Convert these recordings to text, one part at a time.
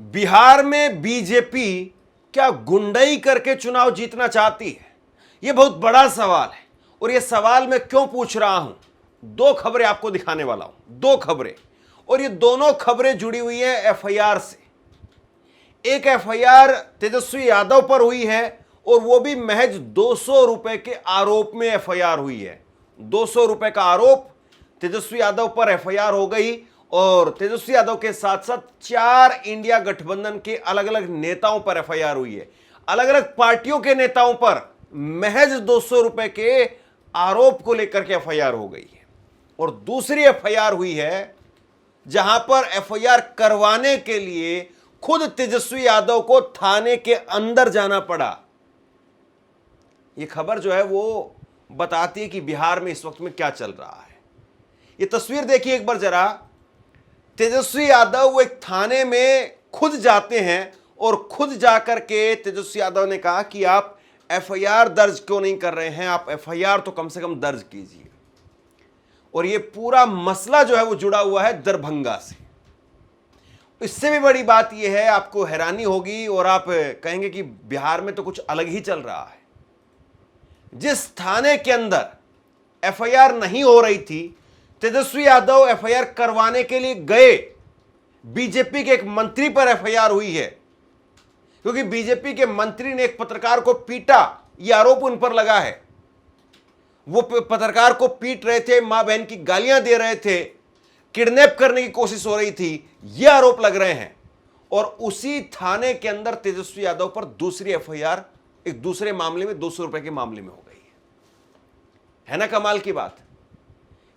बिहार में बीजेपी क्या गुंडई करके चुनाव जीतना चाहती है? यह बहुत बड़ा सवाल है और यह सवाल मैं क्यों पूछ रहा हूं, दो खबरें आपको दिखाने वाला हूं। दो खबरें, और ये दोनों खबरें जुड़ी हुई है एफआईआर से। एक एफआईआर तेजस्वी यादव पर हुई है और वो भी महज 200 रुपए के आरोप में एफआईआर हुई है। 200 रुपए का आरोप तेजस्वी यादव पर एफआईआर हो गई और तेजस्वी यादव के साथ साथ 4 इंडिया गठबंधन के अलग अलग नेताओं पर एफआईआर हुई है। अलग अलग पार्टियों के नेताओं पर महज 200 रुपए के आरोप को लेकर के एफआईआर हो गई है। और दूसरी एफआईआर हुई है जहां पर एफआईआर करवाने के लिए खुद तेजस्वी यादव को थाने के अंदर जाना पड़ा। यह खबर जो है वो बताती है कि बिहार में इस वक्त में क्या चल रहा है। ये तस्वीर देखिए एक बार जरा। तेजस्वी यादव वो एक थाने में खुद जाते हैं और खुद जाकर के तेजस्वी यादव ने कहा कि आप एफआईआर दर्ज क्यों नहीं कर रहे हैं, आप एफआईआर तो कम से कम दर्ज कीजिए। और ये पूरा मसला जो है वो जुड़ा हुआ है दरभंगा से। इससे भी बड़ी बात यह है, आपको हैरानी होगी और आप कहेंगे कि बिहार में तो कुछ अलग ही चल रहा है। जिस थाने के अंदर एफआईआर नहीं हो रही थी, तेजस्वी यादव एफआईआर करवाने के लिए गए। बीजेपी के एक मंत्री पर एफआईआर हुई है क्योंकि बीजेपी के मंत्री ने एक पत्रकार को पीटा, यह आरोप उन पर लगा है। वो पत्रकार को पीट रहे थे, मां बहन की गालियां दे रहे थे, किडनैप करने की कोशिश हो रही थी, यह आरोप लग रहे हैं। और उसी थाने के अंदर तेजस्वी यादव पर दूसरी एफआईआर एक दूसरे मामले में 200 रुपए के मामले में हो गई है ना कमाल की बात।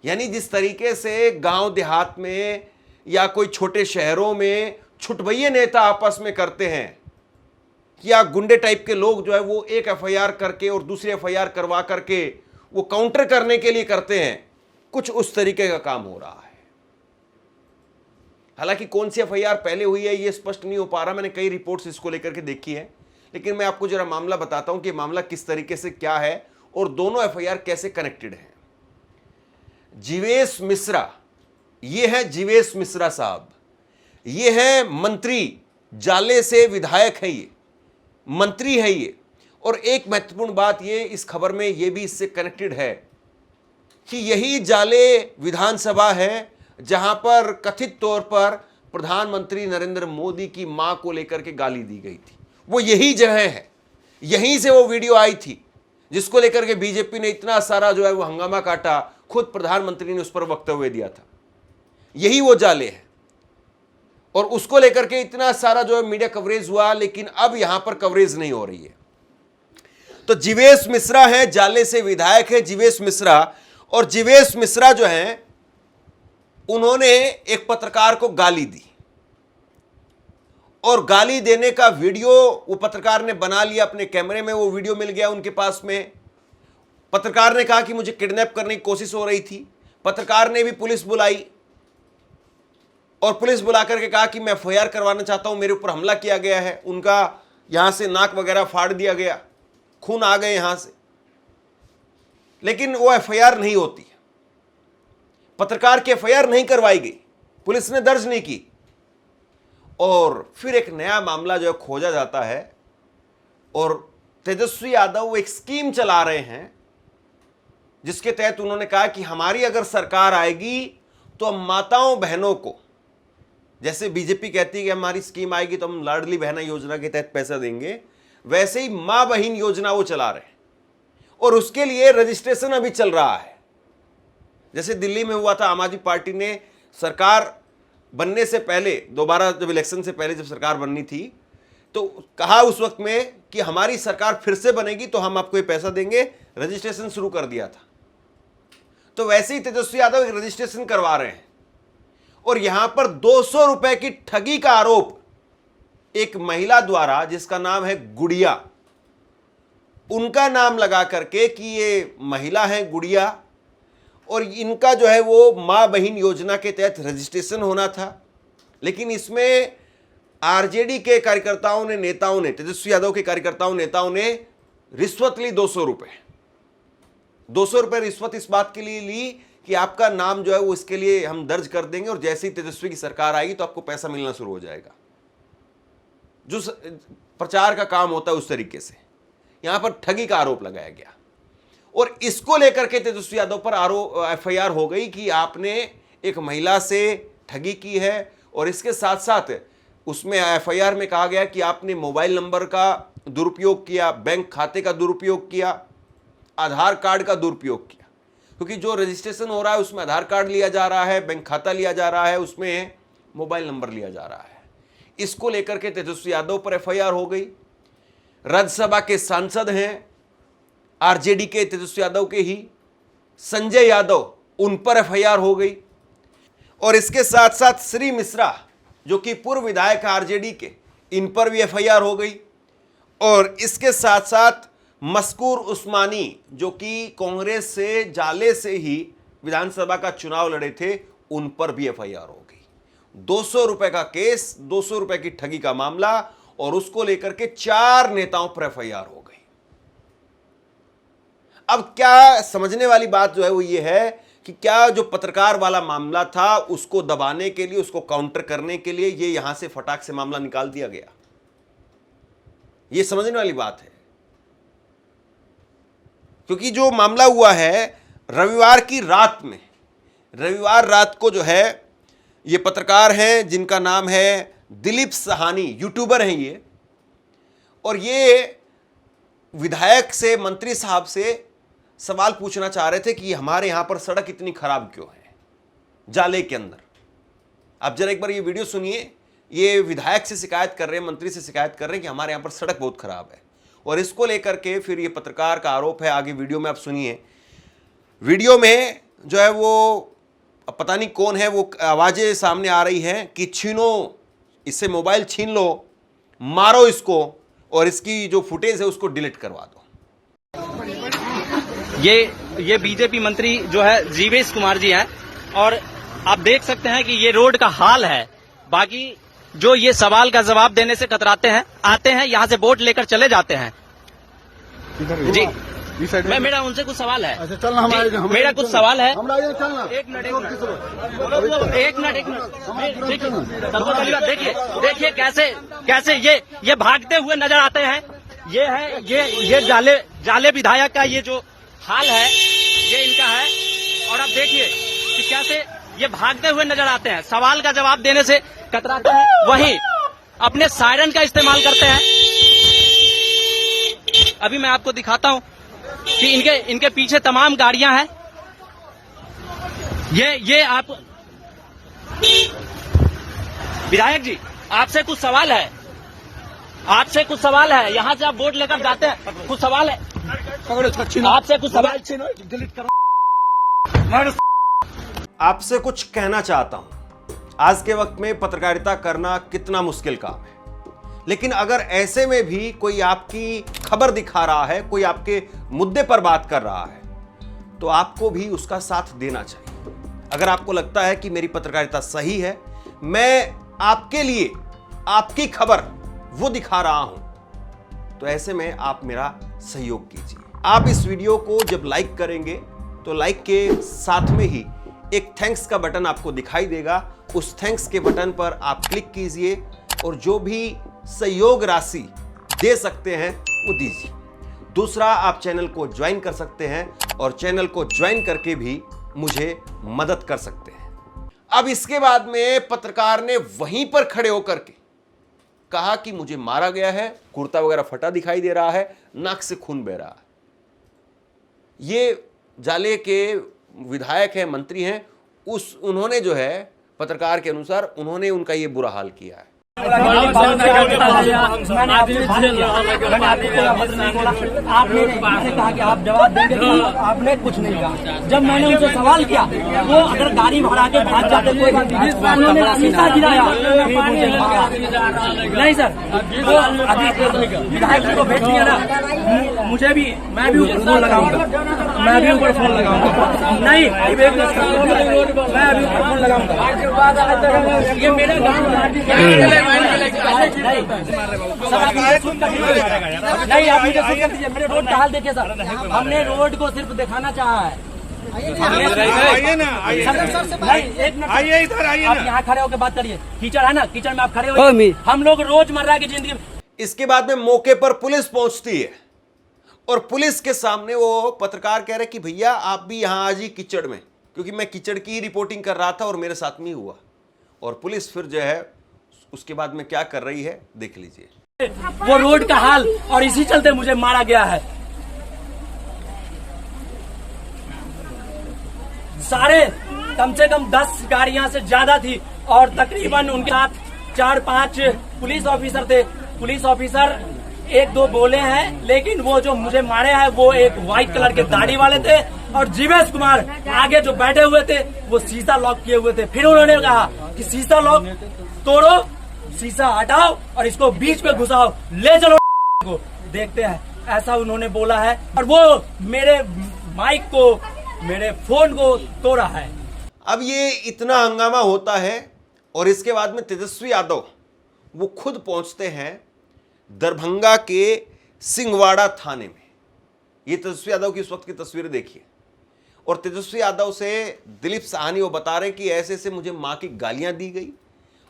यानी जिस तरीके से गांव देहात में या कोई छोटे शहरों में छुटभइये नेता आपस में करते हैं या गुंडे टाइप के लोग जो है वो एक एफआईआर करके और दूसरी एफआईआर करवा करके वो काउंटर करने के लिए करते हैं, कुछ उस तरीके का काम हो रहा है। हालांकि कौन सी एफआईआर पहले हुई है ये स्पष्ट नहीं हो पा रहा। मैंने कई रिपोर्ट्स इसको लेकर के देखी है, लेकिन मैं आपको जरा मामला बताता हूं कि मामला किस तरीके से क्या है और दोनों एफआईआर कैसे कनेक्टेड हैं। जीवेश मिश्रा, ये है जीवेश मिश्रा साहब, ये है मंत्री, जाले से विधायक है, ये मंत्री है ये। और एक महत्वपूर्ण बात ये इस खबर में ये भी इससे कनेक्टेड है कि यही जाले विधानसभा है जहां पर कथित तौर पर प्रधानमंत्री नरेंद्र मोदी की मां को लेकर के गाली दी गई थी। वो यही जगह है, यहीं से वो वीडियो आई थी जिसको लेकर के बीजेपी ने इतना सारा जो है वो हंगामा काटा। खुद प्रधानमंत्री ने उस पर वक्तव्य दिया था। यही वो जाले है और उसको लेकर के इतना सारा जो है मीडिया कवरेज हुआ, लेकिन अब यहां पर कवरेज नहीं हो रही है। तो जीवेश मिश्रा है, जाले से विधायक है जीवेश मिश्रा। और जीवेश मिश्रा जो है उन्होंने एक पत्रकार को गाली दी और गाली देने का वीडियो वो पत्रकार ने बना लिया अपने कैमरे में। वो वीडियो मिल गया उनके पास में। पत्रकार ने कहा कि मुझे किडनैप करने की कोशिश हो रही थी। पत्रकार ने भी पुलिस बुलाई और पुलिस बुला करके कहा कि मैं एफआईआर करवाना चाहता हूं, मेरे ऊपर हमला किया गया है। उनका यहां से नाक वगैरह फाड़ दिया गया, खून आ गए यहां से। लेकिन वो एफआईआर नहीं होती, पत्रकार की एफआईआर नहीं करवाई गई, पुलिस ने दर्ज नहीं की। और फिर एक नया मामला जो है खोजा जाता है और तेजस्वी यादव एक स्कीम चला रहे हैं जिसके तहत उन्होंने कहा कि हमारी अगर सरकार आएगी तो हम माताओं बहनों को, जैसे बीजेपी कहती है कि हमारी स्कीम आएगी तो हम लाडली बहना योजना के तहत पैसा देंगे, वैसे ही मां बहन योजना वो चला रहे हैं। और उसके लिए रजिस्ट्रेशन अभी चल रहा है। जैसे दिल्ली में हुआ था, आम आदमी पार्टी ने सरकार बनने से पहले, दोबारा जब इलेक्शन से पहले जब सरकार बननी थी तो कहा उस वक्त में कि हमारी सरकार फिर से बनेगी तो हम आपको ये पैसा देंगे, रजिस्ट्रेशन शुरू कर दिया था। तो वैसे ही तेजस्वी यादव एक रजिस्ट्रेशन करवा रहे हैं और यहां पर 200 रुपए की ठगी का आरोप एक महिला द्वारा, जिसका नाम है गुड़िया, उनका नाम लगा करके कि ये महिला है गुड़िया और इनका जो है वो मां बहन योजना के तहत रजिस्ट्रेशन होना था। लेकिन इसमें आरजेडी के कार्यकर्ताओं ने, नेताओं ने, तेजस्वी यादव के कार्यकर्ताओं नेताओं ने रिश्वत ली 200 रुपए। 200 रुपए रिश्वत इस बात के लिए ली कि आपका नाम जो है वो इसके लिए हम दर्ज कर देंगे और जैसे ही तेजस्वी की सरकार आएगी तो आपको पैसा मिलना शुरू हो जाएगा। जो प्रचार का काम होता है उस तरीके से यहां पर ठगी का आरोप लगाया गया और इसको लेकर के तेजस्वी यादव पर एफआईआर हो गई कि आपने एक महिला से ठगी की है और इसके साथ साथ उसमें एफआईआर में कहा गया कि आपने मोबाइल नंबर का दुरुपयोग किया, बैंक खाते का दुरुपयोग किया, आधार कार्ड का दुरुपयोग किया, क्योंकि जो रजिस्ट्रेशन हो रहा है उसमें आधार कार्ड लिया जा रहा है, बैंक खाता लिया जा रहा है, उसमें मोबाइल नंबर लिया जा रहा है। इसको लेकर के तेजस्वी यादव पर एफआईआर हो गई। राज्यसभा के सांसद हैं आरजेडी के, तेजस्वी यादव के ही, संजय यादव, उन पर एफआईआर हो गई और इसके साथ साथ श्री मिश्रा जो कि पूर्व विधायक आरजेडी के, इन पर भी एफआईआर हो गई और इसके साथ साथ मस्कूर उस्मानी जो कि कांग्रेस से जाले से ही विधानसभा का चुनाव लड़े थे, उन पर भी एफआईआर हो गई। 200 रुपए का केस, 200 रुपए की ठगी का मामला और उसको लेकर के 4 नेताओं पर एफआईआर हो गई। अब क्या समझने वाली बात जो है वो ये है कि क्या जो पत्रकार वाला मामला था उसको दबाने के लिए, उसको काउंटर करने के लिए ये यहां से फटाक से मामला निकाल दिया गया। ये समझने वाली बात है, क्योंकि जो मामला हुआ है रविवार की रात में, रविवार रात को जो है ये पत्रकार हैं जिनका नाम है दिलीप सहानी, यूट्यूबर हैं ये, और ये विधायक से, मंत्री साहब से सवाल पूछना चाह रहे थे कि हमारे यहां पर सड़क इतनी खराब क्यों है जाले के अंदर। आप जरा एक बार ये वीडियो सुनिए। ये विधायक से शिकायत कर रहे हैं, मंत्री से शिकायत कर रहे हैं कि हमारे यहां पर सड़क बहुत खराब है और इसको लेकर के फिर ये पत्रकार का आरोप है। आगे वीडियो में आप सुनिए। वीडियो में जो है वो पता नहीं कौन है, वो आवाजें सामने आ रही हैं कि छीनो इससे, मोबाइल छीन लो, मारो इसको और इसकी जो फुटेज है उसको डिलीट करवा दो। ये बीजेपी मंत्री जो है जीवेश कुमार जी हैं और आप देख सकते हैं कि ये रोड का हाल है। बाकी जो ये सवाल का जवाब देने से कतराते हैं, आते हैं यहाँ से वोट लेकर चले जाते हैं। जी मेरा उनसे कुछ सवाल है। अच्छा चलना, मेरा कुछ सवाल है। एक मिनट देखिए कैसे ये भागते हुए नजर आते हैं। ये है ये जाले विधायक का ये जो हाल है ये इनका है और आप देखिए कि कैसे ये भागते हुए नजर आते हैं, सवाल का जवाब देने से कतराते हैं, वहीं अपने सायरन का इस्तेमाल करते हैं। अभी मैं आपको दिखाता हूं कि इनके पीछे तमाम गाड़ियां हैं। ये आप विधायक जी, आपसे कुछ सवाल है, यहाँ से आप वोट लेकर जाते हैं, कुछ सवाल है आपसे, कुछ सवाल। आपसे कुछ कहना चाहता हूं। आज के वक्त में पत्रकारिता करना कितना मुश्किल काम है, लेकिन अगर ऐसे में भी कोई आपकी खबर दिखा रहा है, कोई आपके मुद्दे पर बात कर रहा है, तो आपको भी उसका साथ देना चाहिए। अगर आपको लगता है कि मेरी पत्रकारिता सही है, मैं आपके लिए आपकी खबर वो दिखा रहा हूं, तो ऐसे में आप मेरा सहयोग कीजिए। आप इस वीडियो को जब लाइक करेंगे तो लाइक के साथ में ही एक थैंक्स का बटन आपको दिखाई देगा। उस थैंक्स के बटन पर आप क्लिक कीजिए और जो भी सहयोग राशि दे सकते हैं वो दीजिए। दूसरा, आप चैनल को ज्वाइन कर सकते हैं और चैनल को ज्वाइन करके भी मुझे मदद कर सकते हैं। अब इसके बाद में पत्रकार ने वहीं पर खड़े होकर के कहा कि मुझे मारा गया है, कुर्ता वगैरह फटा दिखाई दे रहा है, नाक से खून बह रहा है। ये जाले के विधायक हैं, मंत्री हैं, उन्होंने जो है पत्रकार के अनुसार उन्होंने उनका ये बुरा हाल किया है। आपने कहा कि आप जवाब देंगे, आपने कुछ नहीं कहा। जब मैंने उनसे सवाल किया वो अगर गाड़ी भरा के भाग जाते कोई बात नहीं, उन्होंने शीशा गिराया। नहीं सर, वो अभी विधायक जी को भेज दिया ना, मुझे भी, मैं भी ऊपर फोन लगाऊंगा, मैं अभी ऊपर फोन लगाऊंगा। नहीं, मैं अभी ऊपर फोन लगाऊंगा। ये मेरा गाँव नहीं, आप मुझे सुन कर दीजिए। मेरे रोड का हाल देखिए सर, हमने रोड को सिर्फ दिखाना चाहा है, आइए ना, आइए। एक मिनट आइए इधर, आइए आप ना। यहाँ खड़े होकर बात करिए। कीचड़ है ना, कीचड़ में आप खड़े हो। हम लोग रोजमर्रा की जिंदगी इसके बाद में मौके पर पुलिस पहुंचती है और पुलिस के सामने वो पत्रकार कह रहे कि भैया आप भी यहां आज ही कीचड़ में, क्योंकि मैं कीचड़ की ही रिपोर्टिंग कर रहा था और मेरे साथ में ही हुआ। और पुलिस फिर जो है उसके बाद में क्या कर रही है देख लीजिए। वो रोड का हाल, और इसी चलते मुझे मारा गया है। सारे कम से कम 10 गाड़ियां से ज्यादा थी और तकरीबन उनके साथ 4-5 पुलिस ऑफिसर थे। पुलिस ऑफिसर 1-2 बोले हैं, लेकिन वो जो मुझे मारे हैं वो एक व्हाइट कलर के दाढ़ी वाले थे और जीवेश कुमार आगे जो बैठे हुए थे वो शीशा लॉक किए हुए थे। फिर उन्होंने कहा कि शीशा लॉक तोड़ो, शीशा हटाओ और इसको बीच में घुसाओ, ले चलो को देखते हैं, ऐसा उन्होंने बोला है। और वो मेरे माइक को, मेरे फोन को तोड़ा है। अब ये इतना हंगामा होता है और इसके बाद में तेजस्वी यादव वो खुद पहुंचते हैं दरभंगा के सिंहवाड़ा थाने में। ये तेजस्वी यादव की इस वक्त की तस्वीरें देखिए। और तेजस्वी यादव से दिलीप साहनी वो बता रहे कि ऐसे ऐसे मुझे माँ की गालियां दी गई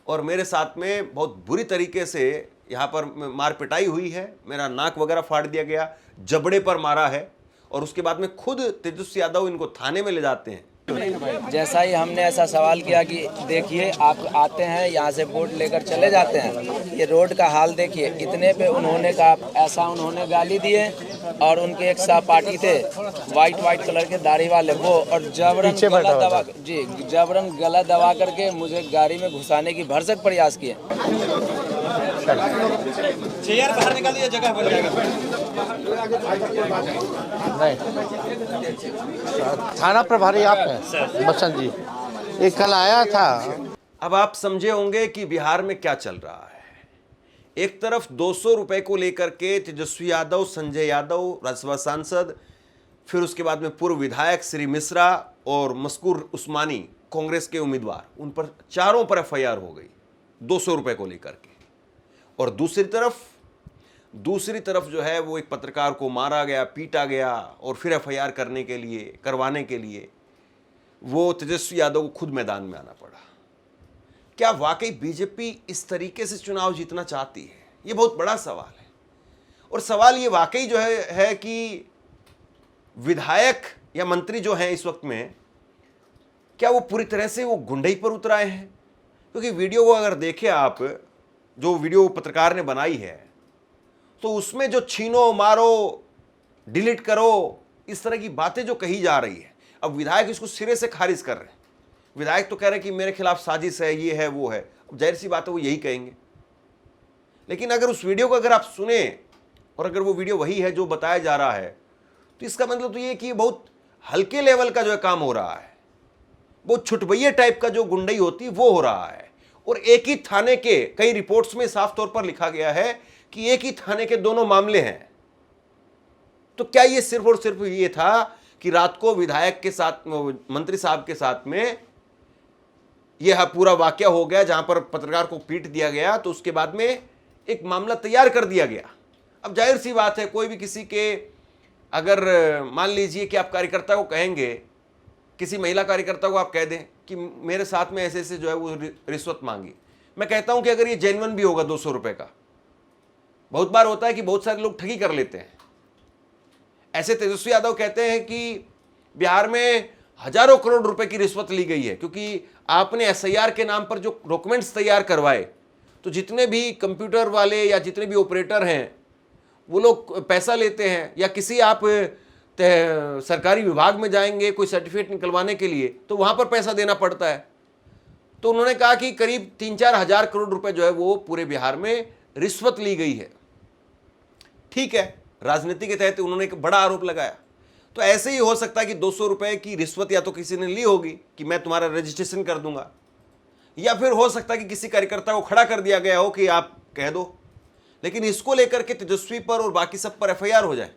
और मेरे साथ में बहुत बुरी तरीके से यहाँ पर मार पिटाई हुई है, मेरा नाक वगैरह फाड़ दिया गया, जबड़े पर मारा है। और उसके बाद में खुद तेजस्वी यादव इनको थाने में ले जाते हैं। जैसा ही हमने ऐसा सवाल किया कि देखिए आप आते हैं यहाँ से वोट लेकर चले जाते हैं, ये रोड का हाल देखिए, इतने पे उन्होंने कहा, ऐसा उन्होंने गाली दिए। और उनके एक सहपाठी थे वाइट कलर के दाढ़ी वाले, वो और जबरन गला दबा करके मुझे गाड़ी में घुसाने की भरसक प्रयास किए। चेयर बाहर निकाल दिया, जगह बन जाएगा। थाना प्रभारी आप हैं बच्चन जी, ये कल आया था। अब आप समझे होंगे कि बिहार में क्या चल रहा है। एक तरफ 200 रुपए को लेकर के तेजस्वी यादव, संजय यादव राज्यसभा सांसद, फिर उसके बाद में पूर्व विधायक श्री मिश्रा और मस्कूर उस्मानी कांग्रेस के उम्मीदवार, उन पर चारों पर एफआईआर हो गई 200 रुपए को लेकर के। और दूसरी तरफ जो है वो एक पत्रकार को मारा गया, पीटा गया और फिर एफआईआर करवाने के लिए वो तेजस्वी यादव को खुद मैदान में आना पड़ा। क्या वाकई बीजेपी इस तरीके से चुनाव जीतना चाहती है? ये बहुत बड़ा सवाल है। और सवाल ये वाकई जो है कि विधायक या मंत्री जो हैं इस वक्त में, क्या वो पूरी तरह से वो गुंडई पर उतर आए हैं? क्योंकि वीडियो को अगर देखें आप, जो वीडियो पत्रकार ने बनाई है, तो उसमें जो छीनो मारो, डिलीट करो, इस तरह की बातें जो कही जा रही है, अब विधायक इसको सिरे से खारिज कर रहे हैं। विधायक तो कह रहे हैं कि मेरे खिलाफ साजिश है, ये है, वो है। अब जाहिर सी बात है वो यही कहेंगे। लेकिन अगर उस वीडियो को अगर आप सुने और अगर वो वीडियो वही है जो बताया जा रहा है, तो इसका मतलब तो ये कि बहुत हल्के लेवल का जो है काम हो रहा है, बहुत छुटभैया टाइप का जो गुंडई होती है वो हो रहा है। और एक ही थाने के, कई रिपोर्ट्स में साफ तौर पर लिखा गया है कि एक ही थाने के दोनों मामले हैं। तो क्या ये सिर्फ और सिर्फ ये था कि रात को विधायक के साथ, मंत्री साहब के साथ में यह पूरा वाकया हो गया जहां पर पत्रकार को पीट दिया गया, तो उसके बाद में एक मामला तैयार कर दिया गया? अब जाहिर सी बात है, कोई भी किसी के, अगर मान लीजिए कि आप कार्यकर्ता को कहेंगे, किसी महिला कार्यकर्ता को आप कह दें कि मेरे साथ में ऐसे ऐसे जो है वो रिश्वत मांगी, मैं कहता हूं कि अगर ये जेन्युइन भी होगा 200 रुपए का, बहुत बार होता है कि बहुत सारे लोग ठगी कर लेते हैं। ऐसे तेजस्वी यादव कहते हैं कि बिहार में हजारों करोड़ रुपए की रिश्वत ली गई है, क्योंकि आपने एसआईआर के नाम पर जो डॉक्यूमेंट्स तैयार करवाए, तो जितने भी कंप्यूटर वाले या जितने भी ऑपरेटर हैं वो लोग पैसा लेते हैं, या किसी आप सरकारी विभाग में जाएंगे कोई सर्टिफिकेट निकलवाने के लिए तो वहां पर पैसा देना पड़ता है। तो उन्होंने कहा कि करीब 3-4 हजार करोड़ रुपए जो है वो पूरे बिहार में रिश्वत ली गई है। ठीक है, राजनीति के तहत उन्होंने एक बड़ा आरोप लगाया। तो ऐसे ही हो सकता है कि 200 रुपए की रिश्वत या तो किसी ने ली होगी कि मैं तुम्हारा रजिस्ट्रेशन कर दूंगा, या फिर हो सकता है कि किसी कार्यकर्ता को खड़ा कर दिया गया हो कि आप कह दो। लेकिन इसको लेकर के तेजस्वी पर और बाकी सब पर एफआईआर हो जाए,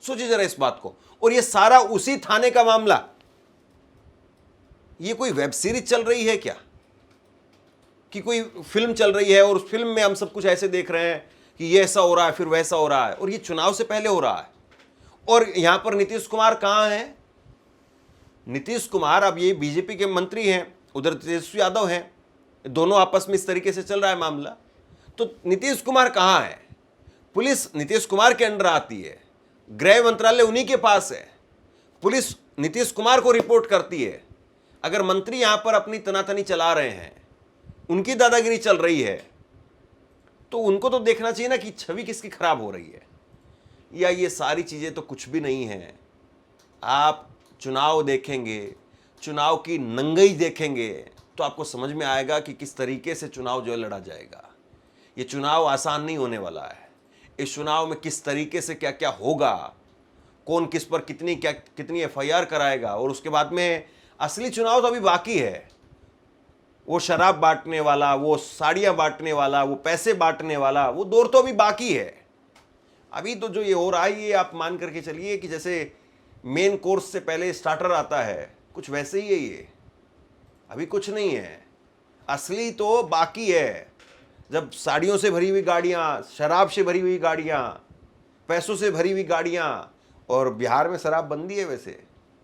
सोचिए जरा इस बात को। और ये सारा उसी थाने का मामला। ये कोई वेब सीरीज चल रही है क्या, कि कोई फिल्म चल रही है और उस फिल्म में हम सब कुछ ऐसे देख रहे हैं कि ये ऐसा हो रहा है फिर वैसा हो रहा है, और ये चुनाव से पहले हो रहा है। और यहां पर नीतीश कुमार कहां हैं? नीतीश कुमार अब ये बीजेपी के मंत्री हैं, उधर तेजस्वी यादव हैं, दोनों आपस में इस तरीके से चल रहा है मामला। तो नीतीश कुमार कहाँ है? पुलिस नीतीश कुमार के अंडर आती है, गृह मंत्रालय उन्हीं के पास है, पुलिस नीतीश कुमार को रिपोर्ट करती है। अगर मंत्री यहां पर अपनी तनातनी चला रहे हैं, उनकी दादागिरी चल रही है, तो उनको तो देखना चाहिए ना कि छवि किसकी खराब हो रही है। या ये सारी चीजें तो कुछ भी नहीं है। आप चुनाव देखेंगे, चुनाव की नंगई देखेंगे, तो आपको समझ में आएगा कि किस तरीके से चुनाव जो है लड़ा जाएगा। ये चुनाव आसान नहीं होने वाला है। इस चुनाव में किस तरीके से क्या क्या होगा, कौन किस पर कितनी FIR कराएगा, और उसके बाद में असली चुनाव तो अभी बाकी है। वो शराब बांटने वाला, वो साड़ियां बांटने वाला, वो पैसे बांटने वाला, वो दौर तो अभी बाकी है। अभी तो जो ये हो रहा है, ये आप मान करके चलिए कि जैसे मेन कोर्स से पहले स्टार्टर आता है, कुछ वैसे ही है ये। अभी कुछ नहीं है, असली तो बाकी है। जब साड़ियों से भरी हुई गाड़ियां, शराब से भरी हुई गाड़ियां, पैसों से भरी हुई गाड़ियां, और बिहार में शराब बंदी है वैसे,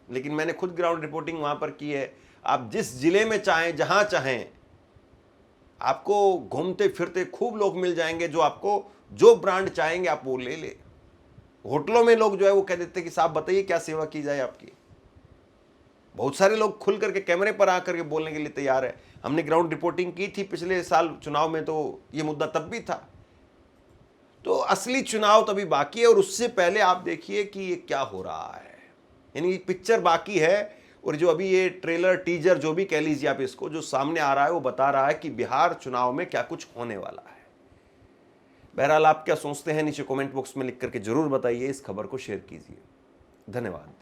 लेकिन मैंने खुद ग्राउंड रिपोर्टिंग वहां पर की है। आप जिस जिले में चाहें, जहां चाहें, आपको घूमते फिरते खूब लोग मिल जाएंगे जो आपको जो ब्रांड चाहेंगे आप वो ले ले। होटलों में लोग जो है वो कह देते हैं कि साहब बताइए क्या सेवा की जाए आपकी। बहुत सारे लोग खुल करके कैमरे पर आकर के बोलने के लिए तैयार है। हमने ग्राउंड रिपोर्टिंग की थी पिछले साल चुनाव में, तो ये मुद्दा तब भी था। तो असली चुनाव तभी बाकी है, और उससे पहले आप देखिए कि ये क्या हो रहा है। यानी पिक्चर बाकी है, और जो अभी ये ट्रेलर टीजर जो भी कह लीजिए आप इसको, जो सामने आ रहा है वो बता रहा है कि बिहार चुनाव में क्या कुछ होने वाला है। बहरहाल आप क्या सोचते हैं नीचे कमेंट बॉक्स में लिख करके जरूर बताइए। इस खबर को शेयर कीजिए। धन्यवाद।